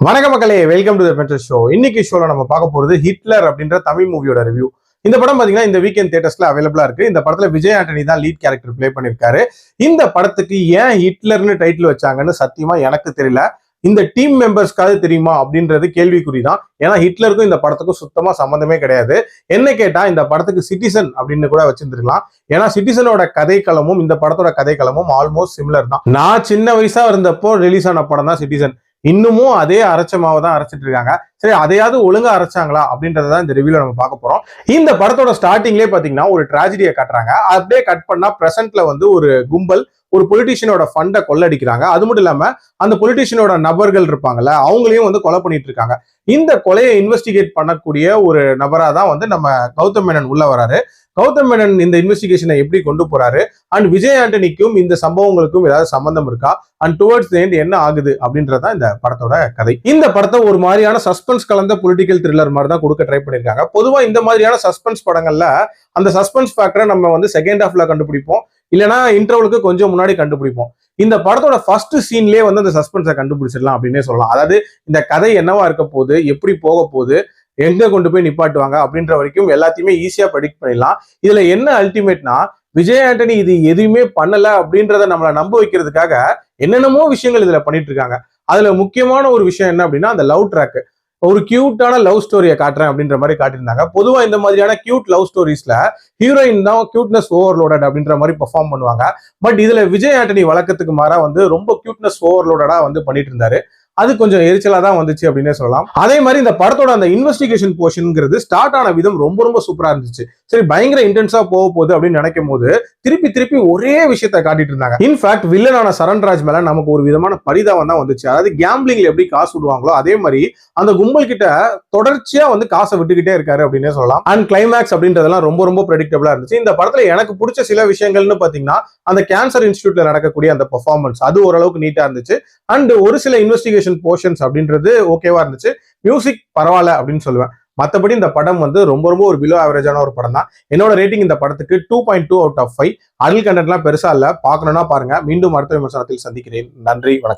வணக்க மக்களே, welcome to the பென்சர் show. இன்னைக்கு ஷோல நம்ம பார்க்க போறது ஹிட்லர் அப்படின்ற தமிழ் மூவியோட ரிவ்யூ. இந்த படம் பாத்தீங்கன்னா இந்த வீக்கெண்ட் தியேட்டர்ஸ்ல அவைலபிளா இருக்கு. இந்த படத்துல விஜய் ஆண்டனி தான் லீட் கேரக்டர் பிளே பண்ணிருக்காரு. இந்த படத்துக்கு ஏன் ஹிட்லர்னு டைட்டில் வச்சாங்கன்னு சத்தியமா எனக்கு தெரியல. இந்த டீம் மெம்பர்ஸ்க்காவது தெரியுமா அப்படின்றது கேள்விக்குறிதான். ஏன்னா ஹிட்லருக்கும் இந்த படத்துக்கும் சுத்தமா சம்மந்தமே கிடையாது. என்ன கேட்டா இந்த படத்துக்கு சிட்டிசன் அப்படின்னு கூட வச்சிருந்துருக்கலாம். ஏன்னா சிட்டிசனோட கதைக்களமும் இந்த படத்தோட கதைக்களமும் ஆல்மோஸ்ட் சிமிலர் தான். நான் சின்ன வயசா இருந்தப்போ ரிலீஸ் ஆன படம் தான் சிட்டிசன். இன்னமும் அதே அரைச்ச மாவை தான் அரைச்சிட்டு இருக்காங்க. சரி, அதையாவது ஒழுங்கா அரைச்சாங்களா அப்படின்றதான் இந்த ரிவ்யூல நம்ம பார்க்க போறோம். இந்த படத்தோட ஸ்டார்டிங்லேயே பாத்தீங்கன்னா ஒரு டிராஜடியை காட்டுறாங்க. அப்படியே கட் பண்ணா பிரசன்ட்ல வந்து ஒரு கும்பல் ஒரு பொலிட்டீஷியனோட ஃபண்டை கொள்ளடிக்கிறாங்க. அது மட்டும் இல்லாம அந்த பொலிட்டீஷியனோட நபர்கள் இருப்பாங்கல்ல, அவங்களையும் வந்து கொலை பண்ணிட்டு இருக்காங்க. இந்த கொலையை இன்வெஸ்டிகேட் பண்ணக்கூடிய ஒரு நபரா தான் வந்து நம்ம கௌதம் மேனன் உள்ள வராரு. கௌதம் மேனன் இந்த இன்வெஸ்டிகேஷனை எப்படி கொண்டு போறாரு, அண்ட் விஜய் ஆண்டனிக்கும் இந்த சம்பவங்களுக்கும் ஏதாவது சம்பந்தம் இருக்கா, அண்ட் டுவர்ட்ஸ் தி எண்ட் என்ன ஆகுது அப்படின்றதான் இந்த படத்தோட கதை. இந்த படத்தை ஒரு மாதிரியான சஸ்பென்ஸ் கலந்த பொலிட்டிக்கல் த்ரில்லர் மாதிரி தான் கொடுக்க ட்ரை பண்ணிருக்காங்க. பொதுவா இந்த மாதிரியான சஸ்பென்ஸ் படங்கள்ல அந்த சஸ்பென்ஸ் ஃபேக்டரை நம்ம வந்து செகண்ட் ஹாஃப்ல கண்டுபிடிப்போம், இல்லைன்னா இன்டர்வலுக்கு கொஞ்சம் முன்னாடி கண்டுபிடிப்போம். இந்த படத்தோட ஃபர்ஸ்ட் சீன்லயே வந்து அந்த சஸ்பென்ஸை கண்டுபிடிச்சிடலாம் அப்படின்னே சொல்லலாம். அதாவது இந்த கதை என்னவா இருக்க போகுது, எப்படி போக போகுது, எங்க கொண்டு போய் நிப்பாட்டுவாங்க அப்படின்ற வரைக்கும் எல்லாத்தையுமே ஈஸியா ப்ரெடிக்ட் பண்ணிடலாம். இதுல என்ன அல்டிமேட்னா, விஜய் ஆண்டனி இது எதுவுமே பண்ணல அப்படின்றத நம்மளை நம்ப வைக்கிறதுக்காக என்னென்னமோ விஷயங்கள் இதுல பண்ணிட்டு இருக்காங்க. அதுல முக்கியமான ஒரு விஷயம் என்ன அப்படின்னா, அந்த லவ் ட்ராக். ஒரு கியூட்டான லவ் ஸ்டோரியை காட்டுறேன் அப்படின்ற மாதிரி காட்டியிருந்தாங்க. பொதுவா இந்த மாதிரியான கியூட் லவ் ஸ்டோரிஸ்ல ஹீரோயின் தான் கியூட்னஸ் ஓவர்லோடட் அப்படின்ற மாதிரி பெர்ஃபார்ம் பண்ணுவாங்க. பட் இதுல விஜய் ஆண்டனி வழக்கத்துக்கு மாறா வந்து ரொம்ப கியூட்னஸ் ஓவர்லோடடா வந்து பண்ணிட்டு இருந்தாரு. அது கொஞ்சம் எரிச்சலா தான் வந்துச்சு அப்படின்னே சொல்லலாம். அதே மாதிரி இந்த படத்தோட அந்த இன்வெஸ்டிகேஷன் போர்ஷன்ங்கிறது ஸ்டார்ட் ஆன விதம் ரொம்ப ரொம்ப சூப்பரா இருந்துச்சு. சரி, பயங்கர இன்டென்ஸா போக போகுது அப்படின்னு நினைக்கும் போது திருப்பி ஒரே விஷயத்த காட்டிட்டு இருந்தாங்க. இன்ஃபேக்ட் வில்லனான சரண்ராஜ் மேல நமக்கு ஒரு விதமான பரிதாபம் தான் வந்துச்சு. அதாவது கேம்பிளிங்ல எப்படி காசு விடுவாங்களோ அதே மாதிரி அந்த கும்பல் கிட்ட தொடர்ச்சியா வந்து காசை விட்டுக்கிட்டே இருக்காரு அப்படின்னே சொல்லலாம். அண்ட் கிளைமேக்ஸ் அப்படின்றதெல்லாம் ரொம்ப ரொம்ப ப்ரெடிக்டபிளா இருந்துச்சு. இந்த படத்துல எனக்கு பிடிச்ச சில விஷயங்கள்னு பாத்தீங்கன்னா, அந்த கேன்சர் இன்ஸ்டிடியூட்ல நடக்கக்கூடிய அந்த பெர்ஃபார்மன்ஸ் அது ஓரளவுக்கு நீட்டா இருந்துச்சு. அண்ட் ஒரு சில இன்வெஸ்டிகேஷன் போர்ஷன்ஸ் அப்படின்றது ஓகேவா இருந்துச்சு. மியூசிக் பரவாயில்ல அப்படின்னு சொல்லுவேன். மற்றபடி இந்த படம் வந்து ரொம்ப ரொம்ப ஒரு பிலோ ஆவரேஜான ஒரு படம் தான். என்னோட ரேட்டிங் இந்த படத்துக்கு 2.2 out of 5. அடல் கண்டென்ட்லாம் பெருசா இல்ல, பார்க்கணும்னா பாருங்க. மீண்டும் அடுத்த விமர்சனத்தில் சந்திக்கிறேன். நன்றி, வணக்கம்.